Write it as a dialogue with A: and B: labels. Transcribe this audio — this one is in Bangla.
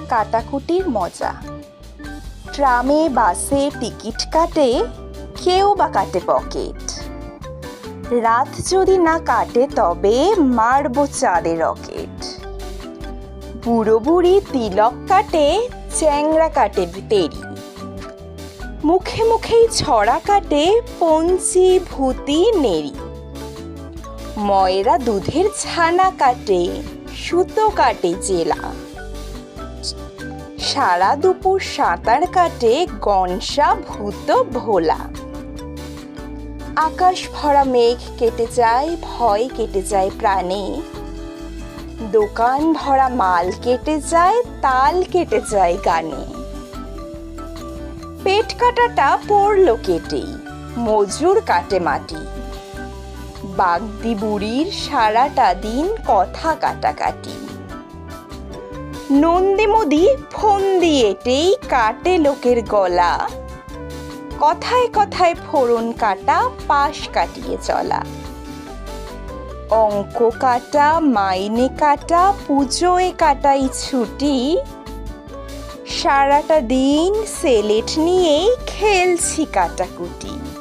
A: কাটাকুটির মজা। ট্রামে বাসে টিকিট কাটে, কেউ বা কাটে পকেট। রাত যদি না কাটে তবে মারবো চাঁদে রকেট। বুড়ো বুড়ি তিলক কাটে, চ্যাংড়া কাটে তেরি। মুখে মুখেই ছড়া কাটে, পঞ্চি ভূতি নেড়ি। ময়রা দুধের ছানা কাটে, সুতো কাটে জেলা। সারা দুপুর সাঁতার কাটে, গনসা ভূত ভোলা। আকাশ ভরা মেঘ কেটে যায়, ভয় কেটে যায় প্রাণে। দোকান ভরা মাল কেটে যায়, তাল কেটে যায় গানে। পেট কাটাটা পড়লো কেটেই, মজুর কাটে মাটি। বাগদি বুড়ির সারাটা দিন কথা কাটাকাটি। নন্দী মোদি ফন্দি এটেই কাটে লোকের গলা। কথায় কথায় ফোড়ন কাটা, পাশ কাটিয়ে চলা। অঙ্ক কাটা, মাইনে কাটা, পুজোয় কাটাই ছুটি। সারাটা দিন সেলেট নিয়েই খেলছি কাটাকুটি।